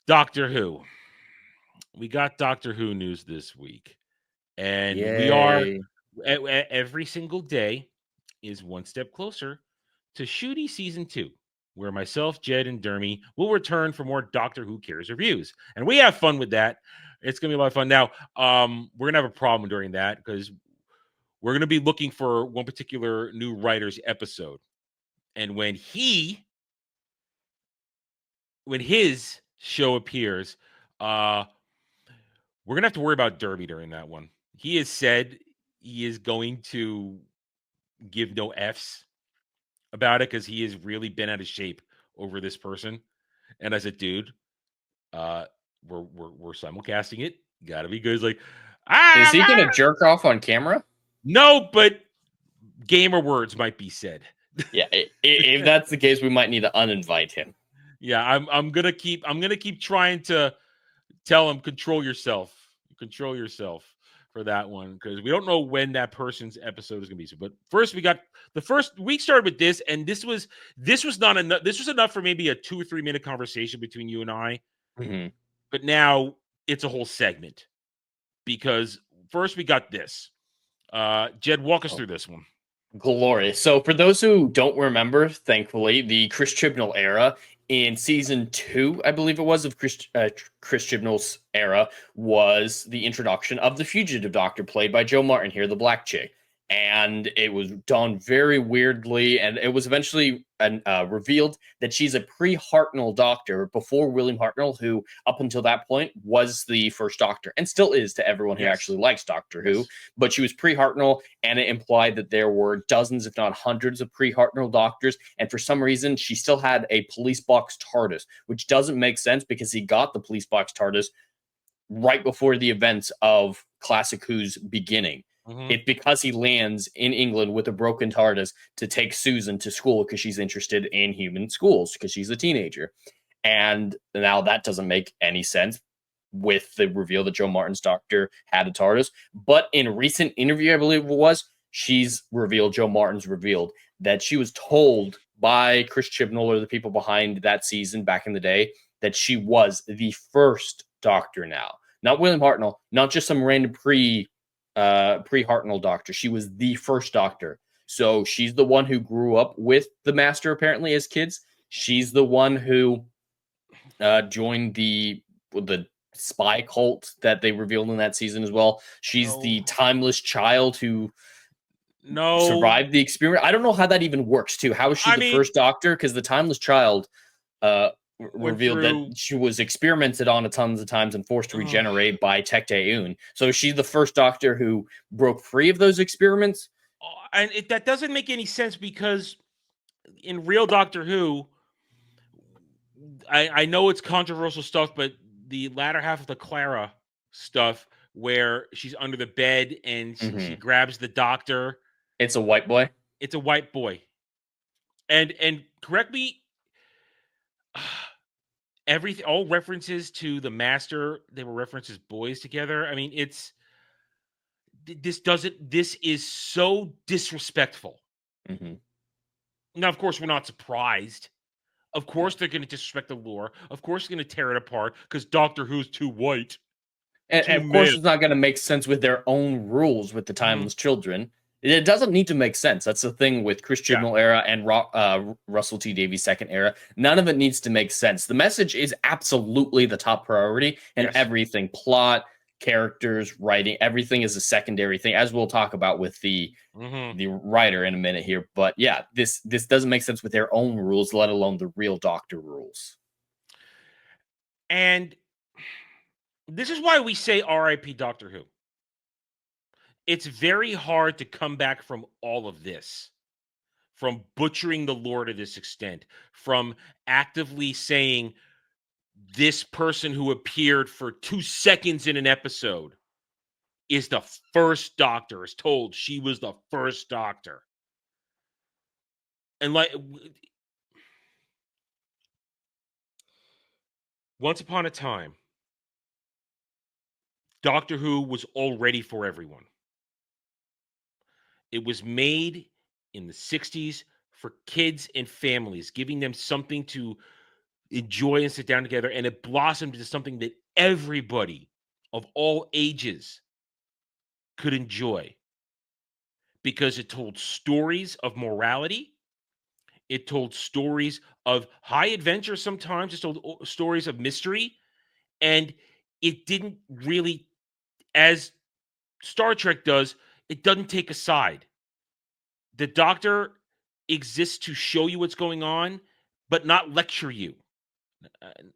Doctor Who. We got Doctor Who news this week, and we are Yay. every single day is one step closer to Shooty season 2, where myself, Jed, and Dermy will return for more Doctor Who Cares reviews, and we have fun with that. It's gonna be a lot of fun. Now, we're gonna have a problem during that because we're gonna be looking for one particular new writer's episode, and when his show appears, we're gonna have to worry about Derby during that one. He has said he is going to give no F's about it because he has really been out of shape over this person. And I said, dude, we're simulcasting it. Gotta be good. He's like, Is he gonna jerk off on camera? no, but gamer words might be said. Yeah, if that's the case, we might need to uninvite him. Yeah, I'm gonna keep trying to tell him control yourself for that one because we don't know when that person's episode is gonna be. So, but first we got the first week started with this, and this was not enough. This was enough for maybe a 2 or 3 minute conversation between you and I. Mm-hmm. But now it's a whole segment because first we got this. Jed, walk us through this one. Glorious. So, for those who don't remember, thankfully, the Chris Chibnall era in season 2, I believe it was, of Chris Chibnall's era, was the introduction of the fugitive doctor played by Joe Martin here, the black chick. And it was done very weirdly, and it was eventually revealed that she's a pre-Hartnell doctor before William Hartnell, who up until that point was the first doctor and still is to everyone who actually likes Doctor Who. But she was pre-Hartnell, and it implied that there were dozens, if not hundreds, of pre-Hartnell doctors. And for some reason, she still had a police box TARDIS, which doesn't make sense because he got the police box TARDIS right before the events of Classic Who's beginning. Mhm. It's because he lands in England with a broken TARDIS to take Susan to school because she's interested in human schools because she's a teenager. And now that doesn't make any sense with the reveal that Joe Martin's doctor had a TARDIS. But in a recent interview, I believe it was, Joe Martin's revealed that she was told by Chris Chibnall or the people behind that season back in the day that she was the first doctor now. Not William Hartnell, not just some random pre-Hartnell doctor. She was the first doctor. So she's the one who grew up with the Master apparently as kids. She's the one who joined the spy cult that they revealed in that season as well. She's the timeless child who survived the experiment. I don't know how that even works too. How is she the first doctor? Because the timeless child revealed that she was experimented on a tons of times and forced to regenerate by Tecte-Un. So is she the first doctor who broke free of those experiments? And that doesn't make any sense because in real Doctor Who, I know it's controversial stuff, but the latter half of the Clara stuff where she's under the bed and she grabs the doctor. It's a white boy? It's a white boy. And correct me, all references to the Master, they were referenced as boys together. I mean, this is so disrespectful. Now, of course, we're not surprised. Of course, they're going to disrespect the lore. Of course, they're going to tear it apart because Doctor Who's too white. And of course, it's not going to make sense with their own rules with the timeless children. It doesn't need to make sense. That's the thing with Chris Chibnall era and Russell T Davies' second era. None of it needs to make sense. The message is absolutely the top priority, and everything, plot, characters, writing, everything is a secondary thing, as we'll talk about with the writer in a minute here. But yeah, this doesn't make sense with their own rules, let alone the real Doctor rules. And this is why we say R.I.P. Doctor Who. It's very hard to come back from all of this, from butchering the lore to this extent, from actively saying this person who appeared for 2 seconds in an episode is the first doctor, is told she was the first doctor. And like, once upon a time, Doctor Who was already for everyone. It was made in the 60s for kids and families, giving them something to enjoy and sit down together, and it blossomed into something that everybody of all ages could enjoy because it told stories of morality. It told stories of high adventure sometimes. It told stories of mystery. And it didn't really, as Star Trek does, it doesn't take a side. The Doctor exists to show you what's going on, but not lecture you.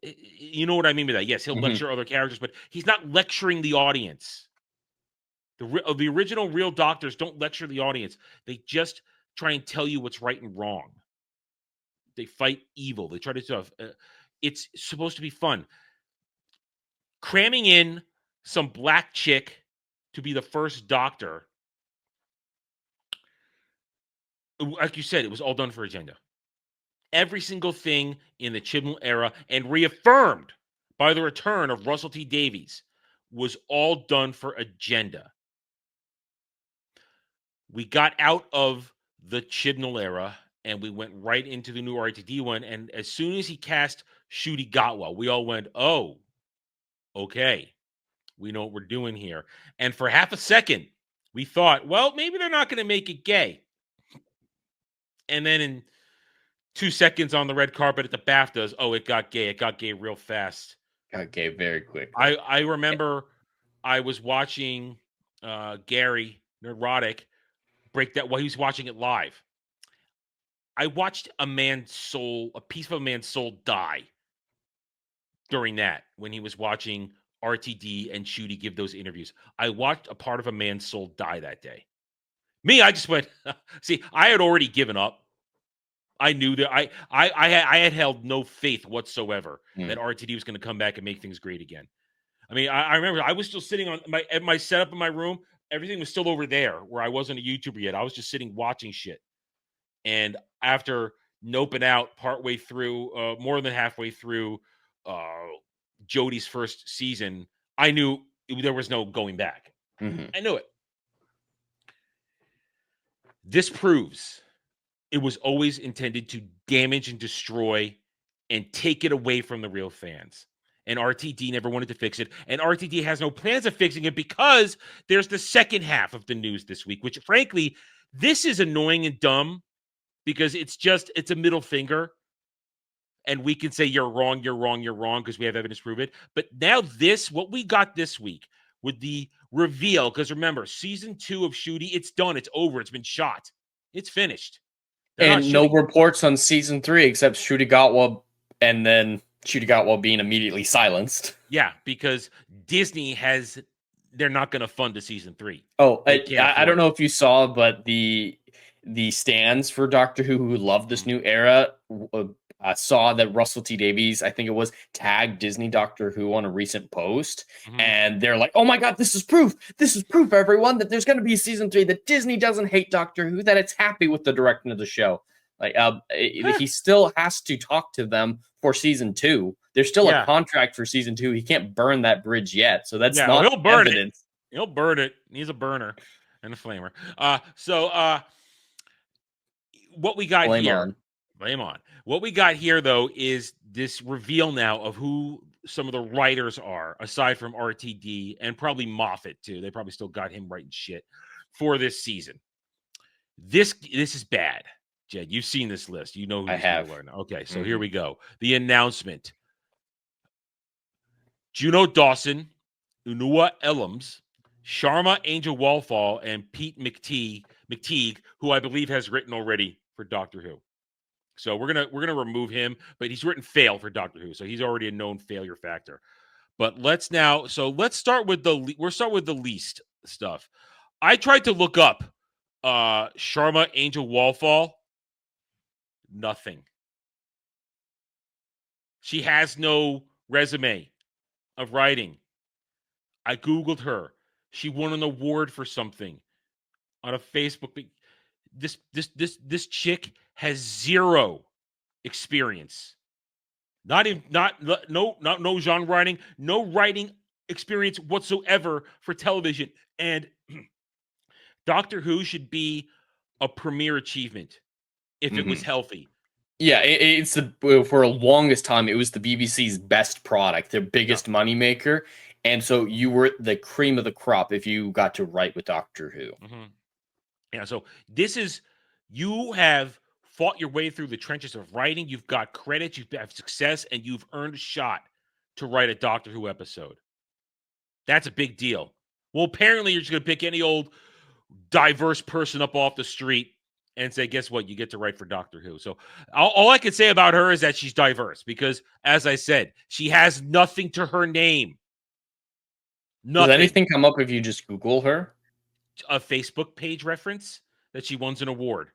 You know what I mean by that? Yes, he'll lecture other characters, but he's not lecturing the audience. The original real Doctors don't lecture the audience. They just try and tell you what's right and wrong. They fight evil. They try to stuff. It's supposed to be fun. Cramming in some black chick to be the first Doctor, like you said, it was all done for agenda. Every single thing in the Chibnall era, and reaffirmed by the return of Russell T Davies, was all done for agenda. We got out of the Chibnall era and we went right into the new RTD one. And as soon as he cast Ncuti Gatwa, we all went, oh, okay, we know what we're doing here. And for half a second, we thought, well, maybe they're not going to make it gay. And then in 2 seconds on the red carpet at the BAFTAs, oh, it got gay. It got gay real fast. Got gay very quick. I remember I was watching Gary Neurotic break that while he was watching it live. I watched a piece of a man's soul die during that when he was watching RTD and Ncuti give those interviews. I watched a part of a man's soul die that day. Me, I just went, see, I had already given up. I knew that I had held no faith whatsoever that RTD was going to come back and make things great again. I mean, I remember I was still sitting on my setup in my room. Everything was still over there where I wasn't a YouTuber yet. I was just sitting watching shit. And after noping out partway through, more than halfway through Jodie's first season, I knew there was no going back. I knew it. This proves it was always intended to damage and destroy and take it away from the real fans. And RTD never wanted to fix it. And RTD has no plans of fixing it because there's the second half of the news this week, which frankly, this is annoying and dumb because it's a middle finger. And we can say you're wrong because we have evidence to prove it. But now what we got this week with the reveal, because remember, season 2 of Ncuti, it's done. It's over. It's been shot. It's finished. And no reports on season 3 except Ncuti Gatwa, and then Ncuti Gatwa being immediately silenced. Yeah, because Disney they're not going to fund a season 3. Oh, I don't know if you saw, but the stands for Doctor Who love this new era saw that Russell T Davies, I think it was, tagged Disney Doctor Who on a recent post, and they're like, "Oh my God, this is proof! This is proof, everyone, that there's going to be a season 3. That Disney doesn't hate Doctor Who. That it's happy with the direction of the show." Like, he still has to talk to them for season 2. There's still a contract for season 2. He can't burn that bridge yet, so that's not he'll burn evidence. He'll burn it. He's a burner and a flamer. What we got here. Blame on. What we got here, though, is this reveal now of who some of the writers are, aside from RTD and probably Moffat, too. They probably still got him writing shit for this season. This is bad, Jed. You've seen this list. You know who I have. Okay, so here we go. The announcement. Juno Dawson, Unua Ellams, Sharma Angel Wallfall, and Pete McTeague, who I believe has written already for Doctor Who. So we're gonna remove him, but he's written fail for Doctor Who, so he's already a known failure factor. But let's start with the least stuff. I tried to look up Sharma Angel Wallfall. Nothing. She has no resume of writing. I Googled her. She won an award for something on a Facebook. This chick has zero experience. No genre writing, no writing experience whatsoever for television. And Doctor Who should be a premier achievement if it was healthy. Yeah, it's the for the longest time it was the BBC's best product, their Yeah. biggest moneymaker, and so you were the cream of the crop if you got to write with Doctor Who. Hmm. Yeah. So this is you have fought your way through the trenches of writing. You've got credits, you've had success, and you've earned a shot to write a Doctor Who episode. That's a big deal. Well, apparently you're just gonna pick any old diverse person up off the street and say, guess what? You get to write for Doctor Who. So all I can say about her is that she's diverse because, as I said, she has nothing to her name. Does Nothing. anything come up if you just Google her? A Facebook page reference that she won an award.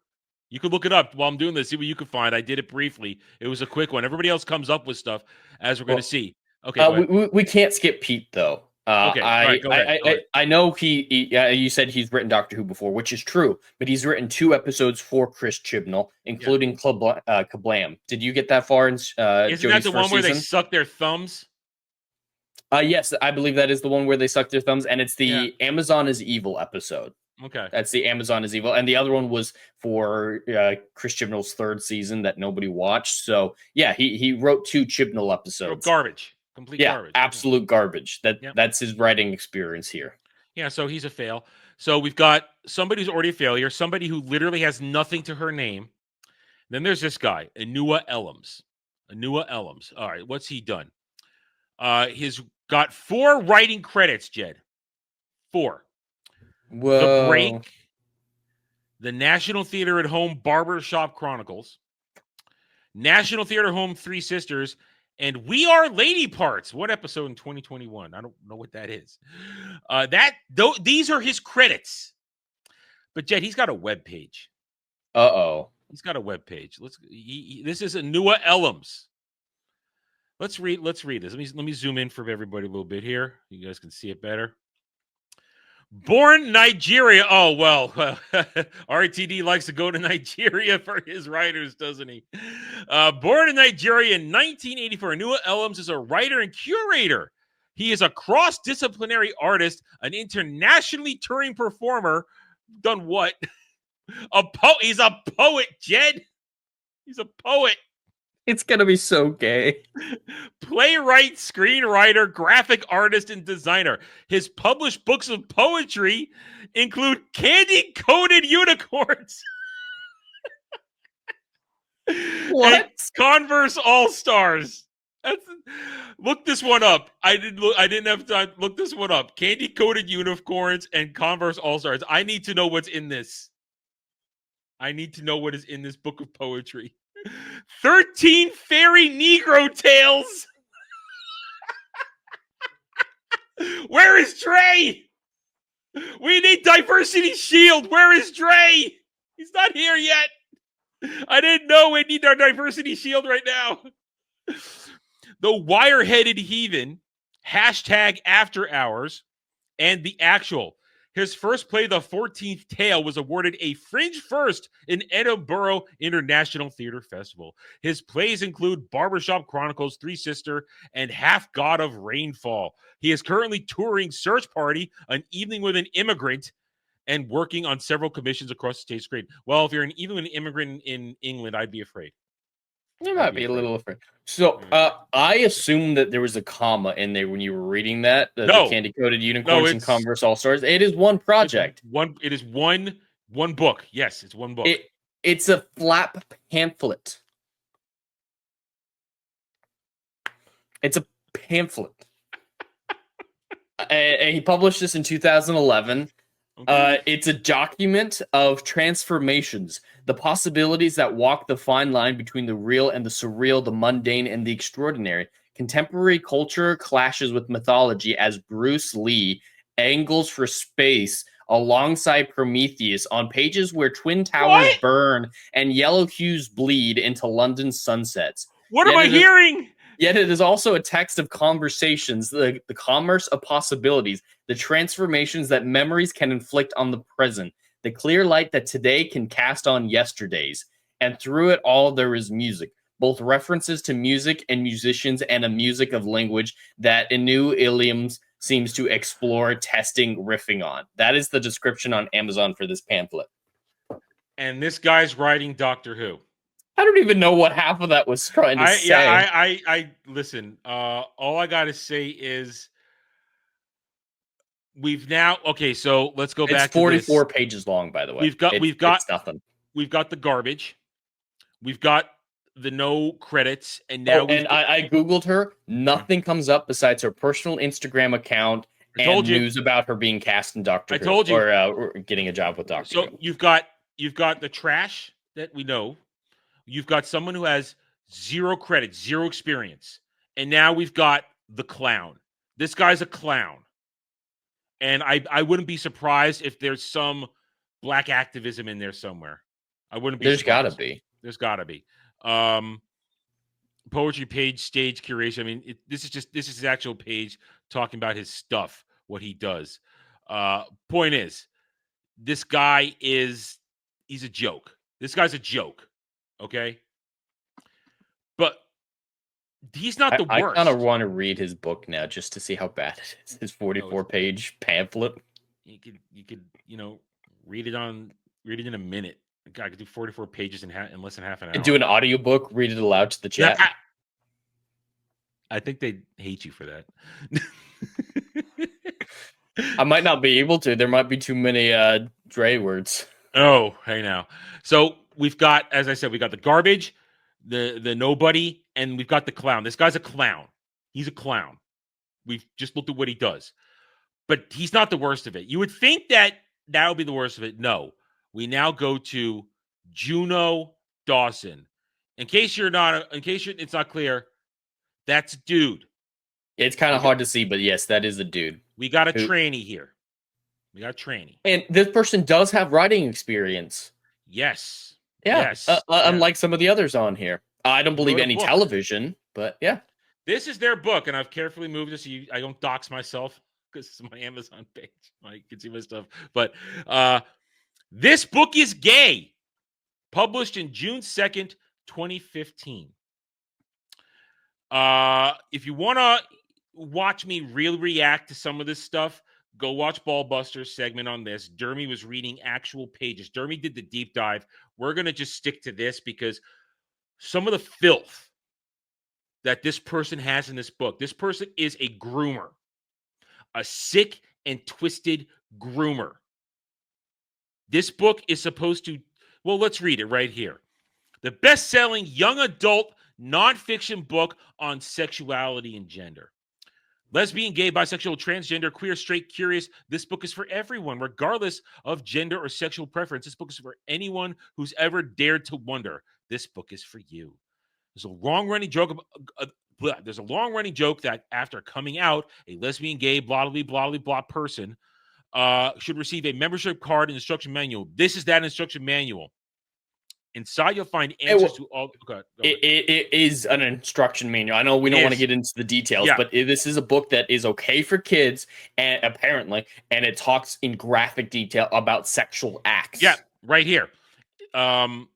You could look it up while I'm doing this, see what you can find. I did it briefly. It was a quick one. Everybody else comes up with stuff as we're going to Well, see. Okay, go ahead. we can't skip Pete though. Okay, all right, go ahead. Go ahead. I know you said he's written Doctor Who before, which is true, but he's written 2 episodes for Chris Chibnall, Yeah. including Kablam. Did you get that far in Isn't that Jodie's the one first where they season? suck their thumbs? Yes, I believe that is the one where they suck their thumbs, and it's Yeah. the Amazon is Evil episode. Okay. That's the Amazon is Evil, and the other one was for Chris Chibnall's 3rd season that nobody watched. So yeah, he wrote 2 Chibnall episodes. Garbage. Complete Yeah, garbage. absolute garbage. Yeah. That's his writing experience here. Yeah, so he's a fail. So we've got somebody who's already a failure, somebody who literally has nothing to her name. Then there's this guy, Anua Ellams. Anua Ellams. All right, what's he done? He's got 4 writing credits, Jed. 4. The Whoa. Break, the National Theater at Home Barbershop Chronicles, National Theater Home Three Sisters, and We Are Lady Parts. What episode in 2021? I don't know what that is. These are his credits. But Jed, he's got a web page. Uh-oh. He's got a web page. This is Anua Ellams. Let's read this. Let me zoom in for everybody a little bit here. You guys can see it better. Born Nigeria. Oh, well, RTD likes to go to Nigeria for his writers, doesn't he? Born in Nigeria in 1984, Anua Ellams is a writer and curator. He is a cross-disciplinary artist, an internationally touring performer. Done what? He's a poet, Jed. He's a poet. It's gonna be so gay. Playwright, screenwriter, graphic artist, and designer. His published books of poetry include Candy-Coated Unicorns. What? And Converse All-Stars. Look this one up. I didn't have time. Look this one up. Candy-Coated Unicorns and Converse All-Stars. I need to know what's in this. I need to know what is in this book of poetry. 13 Fairy Negro Tales. Where is Dre? We need Diversity Shield. Where is Dre? He's not here yet. I didn't know we need our Diversity Shield right now. The Wire-Headed Heathen, hashtag After Hours, and The Actual. His first play, The 14th Tale, was awarded a Fringe First in Edinburgh International Theatre Festival. His plays include Barbershop Chronicles, Three Sister, and Half God of Rainfall. He is currently touring Search Party, An Evening with an Immigrant, and working on several commissions across the state's grade. Well, if you're even an immigrant in England, I'd be afraid. You might be a little afraid. So, I assume that there was a comma in there when you were reading that. The Candy-Coated Unicorns and Converse All-Stars. It is one project. It is one book. Yes, it's one book. It's a flap pamphlet. It's a pamphlet. And he published this in 2011. Okay. It's a document of transformations, the possibilities that walk the fine line between the real and the surreal, the mundane and the extraordinary. Contemporary culture clashes with mythology as Bruce Lee angles for space alongside Prometheus on pages where twin towers burn and yellow hues bleed into London sunsets. What am I hearing? Yet it is also a text of conversations, the commerce of possibilities, the transformations that memories can inflict on the present, the clear light that today can cast on yesterdays. And through it all, there is music, both references to music and musicians and a music of language that Anu Iliams seems to explore, testing, riffing on. That is the description on Amazon for this pamphlet. And this guy's writing Doctor Who. I don't even know what half of that was trying to say. I listen. All I gotta say is we've now okay. So let's go It's back to this. 44 pages long, by the way. We've got we've got It's nothing. we've got the garbage. We've got the no credits, and now Oh, we've. and I googled her. Nothing comes up besides her personal Instagram account I told and you. news about her being cast in Doctor I Who told you. or getting a job with Doctor So Who. you've got the trash that we know. You've got someone who has zero credit, zero experience, and now we've got the clown. This guy's a clown, and I wouldn't be surprised if there's some black activism in there somewhere. I wouldn't be There's got to surprised. be. There's got to be. Poetry page, stage curation. I mean, this is his actual page talking about his stuff, what he does. Point is, this guy he's a joke. This guy's a joke. Okay. But he's not the I kind of worst. want to read his book now just to see how bad it is. His Oh, it's 44-page pamphlet. you could read it in a minute. God, I could do 44 pages in less than half an hour. And do an audiobook, read it aloud to the chat. I think they hate you for that. I might not be able to. There might be too many Dre words. Oh, hey now. So we've got, as I said, we got the garbage, the nobody, and we've got the clown. This guy's a clown. He's a clown. We've just looked at what he does. But he's not the worst of it. You would think that would be the worst of it. No. We now go to Juno Dawson. In case it's not clear, that's a dude. It's kind of hard to see, but yes, that is a dude. We got a tranny here. We got a tranny. And this person does have writing experience. Yes. Yeah. Yes. Unlike some of the others on here. I don't believe any book. television, but yeah. This is their book, and I've carefully moved this so I don't dox myself because it's my Amazon page. I can see my stuff. But this book is gay. Published in June 2nd, 2015. If you want to watch me really react to some of this stuff, go watch Ballbuster's segment on this. Dermy was reading actual pages. Dermy did the deep dive. We're going to just stick to this because some of the filth that this person has in this book, this person is a groomer, a sick and twisted groomer. This book is supposed to, well, let's read it right here. The best-selling young adult nonfiction book on sexuality and gender. Lesbian, gay, bisexual, transgender, queer, straight, curious. This book is for everyone, regardless of gender or sexual preference. This book is for anyone who's ever dared to wonder. This book is for you. There's a long-running joke. There's a long-running joke that after coming out, a lesbian, gay, blah blah blah blah blah person should receive a membership card and instruction manual. This is that instruction manual. Inside, you'll find answers to all. It is an instruction manual. I know we don't want to get into the details, but this is a book that is okay for kids, and apparently, and it talks in graphic detail about sexual acts. Yeah, right here. And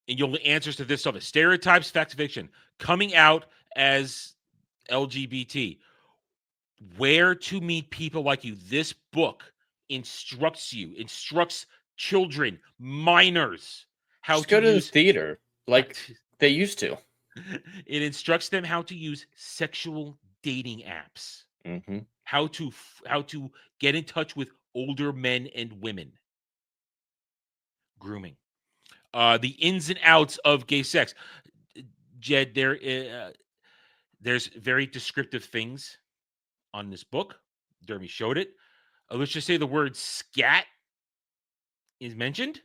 you'll answers to this stuff: stereotypes, facts, fiction, coming out as LGBT, where to meet people like you. This book instructs children, minors. How just to go to use the theater like they used to. It instructs them how to use sexual dating apps, how to get in touch with older men and women, grooming, the ins and outs of gay sex. Jed, there's very descriptive things on this book. Dermy showed it. Let's just say the word scat is mentioned.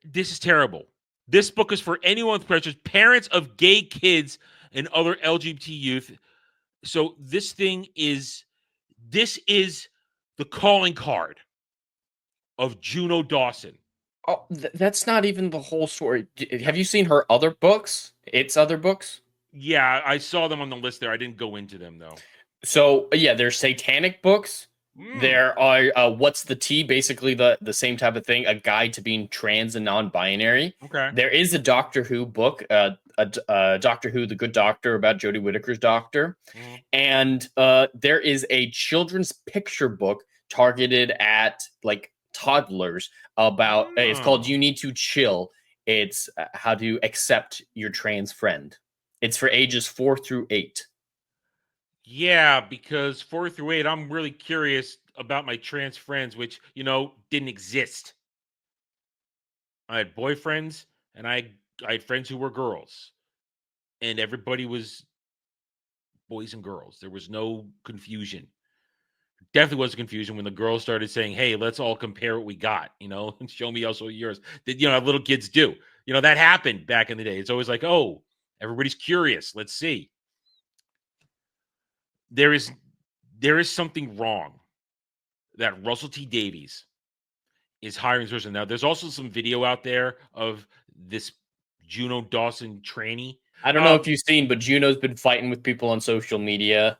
This is terrible. This book is for anyone with pressures, parents of gay kids and other LGBT youth. So this is the calling card of Juno Dawson. Oh, that's not even the whole story. Have you seen her other books? Its other books? Yeah, I saw them on the list there. I didn't go into them though. So yeah, there's satanic books. There are What's the Tea, basically the same type of thing, a guide to being trans and non-binary. Okay. There is a Doctor Who book, Doctor Who, The Good Doctor, about Jodie Whittaker's doctor. And there is a children's picture book targeted at like toddlers about. It's called Oh. "You Need to Chill." It's how to accept your trans friend. It's for ages 4 through 8. Yeah, because 4 through 8, I'm really curious about my trans friends, which, didn't exist. I had boyfriends and I had friends who were girls, and everybody was boys and girls. There was no confusion. Definitely was confusion when the girls started saying, "Hey, let's all compare what we got," and show me also yours. That little kids do. That happened back in the day. It's always like, "Oh, everybody's curious. Let's see." There is something wrong that Russell T Davies is hiring this person. Now, there's also some video out there of this Juno Dawson trainee. I don't know if you've seen, but Juno's been fighting with people on social media,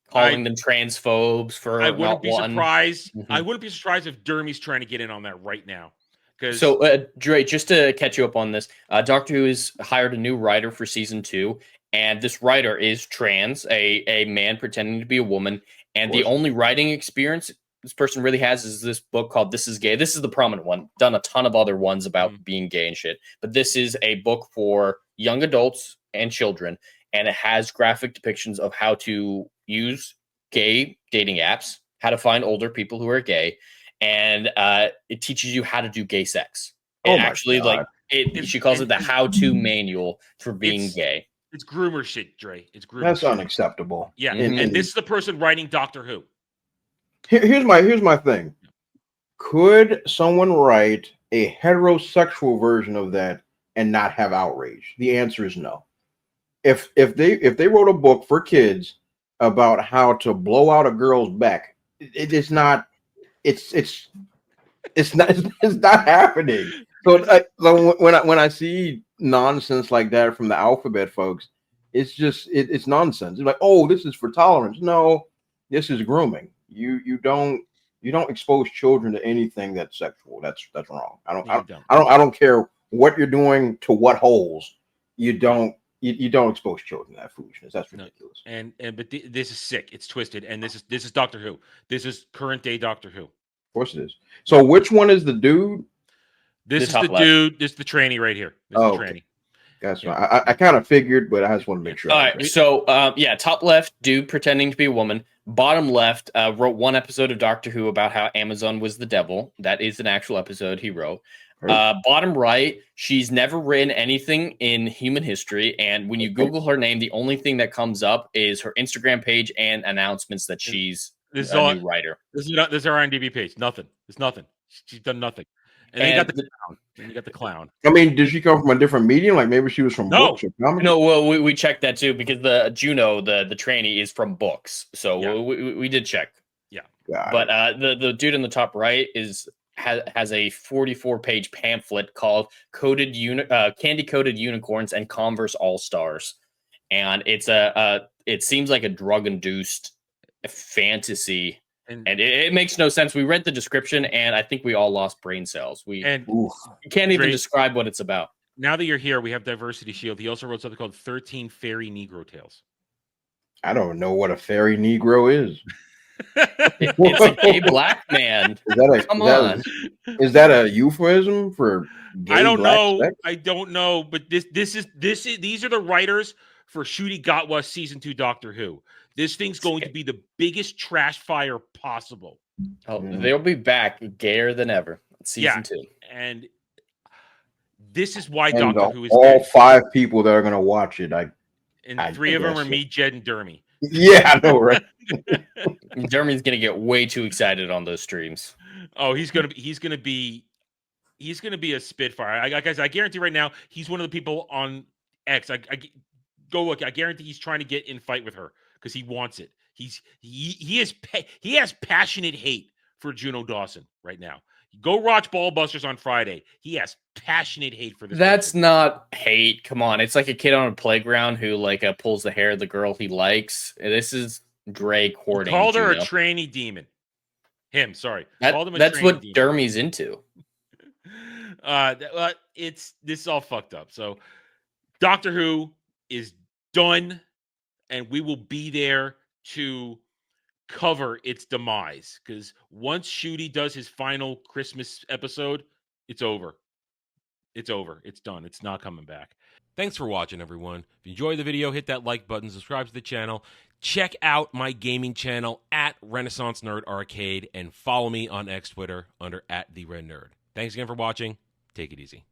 calling I them transphobes I for wouldn't not be one. surprised. I Mhm. wouldn't be surprised if Dermy's trying to get in on that right now. Because So, Dre, just to catch you up on this, Doctor Who has hired a new writer for season 2, and this writer is trans, a man pretending to be a woman, and the course. only writing experience this person really has is this book called "This Is Gay." This is the prominent one. Done a ton of other ones about being gay and shit, but this is a book for young adults and children, and it has graphic depictions of how to use gay dating apps, how to find older people who are gay, and it teaches you how to do gay sex. It Oh my actually God. she calls it the and how-to manual for being it's gay. it's groomer shit, Dre. It's groomer That's shit. unacceptable. Yeah, Mhm. and this is the person writing Doctor Who. Here's my thing. Could someone write a heterosexual version of that and not have outrage? The answer is no. If they wrote a book for kids about how to blow out a girl's back, it's not it's it's not it's not happening. So when I see nonsense like that from the alphabet folks, it's nonsense. It's like, oh, this is for tolerance. No, this is grooming. You don't expose children to anything that's sexual. That's wrong. You don't. I don't care what you're doing to what holes. You don't expose children to that foolishness. That's No. ridiculous. But this is sick. It's twisted, and this is Doctor Who. This is current day Doctor Who. Of course it is. So which one is the dude? This The is top the left. dude. This is the tranny right here. This is Oh, the okay. tranny. That's Yeah. fine. I kind of figured, but I just want to make sure. All I right, was right. so yeah, top left, dude pretending to be a woman. Bottom left, wrote one episode of Doctor Who about how Amazon was the devil. That is an actual episode he wrote. Right. Bottom right, she's never written anything in human history, and when you Google her name, the only thing that comes up is her Instagram page and announcements that she's This is a all. new writer. This is our IMDb page. Nothing. It's nothing. She's done nothing. And then you got the clown. Then you got the clown. I mean, did she come from a different medium? Like maybe she was from No. books or comics? No, well, we checked that too because the Juno, the trainee, is from books, so Yeah. we did check. Got But it. the dude in the top right has a 44-page pamphlet called Candy Coated Unicorns and Converse All Stars, and it's it seems like a drug induced fantasy, And and it makes no sense. We read the description, and I think we all lost brain cells. We Oof. can't even Dre- describe what it's about. now that you're here, we have Diversity Shield. He also wrote something called 13 Fairy Negro Tales. I don't know what a fairy Negro is. It's a gay black man. Come on. Is that a euphemism for gay I don't black know. sex? I don't know, but these are the writers for Shooty Gatwa season 2 Doctor Who. This thing's going to be the biggest trash fire possible. Oh, Mm. they'll be back gayer than ever. Season 2. And this is why And Doctor Who is all gay. 5 people that are going to watch it, And I 3 of them guess are so. me, Jed, and Dermy. yeah, I know, right? Jeremy's gonna get way too excited on those streams. Oh, he's gonna be a spitfire. Guys, I guarantee right now he's one of the people on X. Go look. I guarantee he's trying to get in fight with her because he wants it. He has passionate hate for Juno Dawson right now. Go watch Ballbusters on Friday. He has passionate hate for this. That's person. not hate. Come on, it's like a kid on a playground who pulls the hair of the girl he likes. This is Dre He courting. called her a Juno. tranny demon. Him, sorry. Called him a That's tranny what demon. Dermy's into. This is all fucked up. So Doctor Who is done, and we will be there to cover its demise, because once Shooty does his final Christmas episode, it's over. It's over. It's done. It's not coming back. Thanks for watching, everyone. If you enjoyed the video, hit that like button, subscribe to the channel, check out my gaming channel at Renaissance Nerd Arcade, and follow me on X Twitter under @TheRedNerd. Thanks again for watching. Take it easy.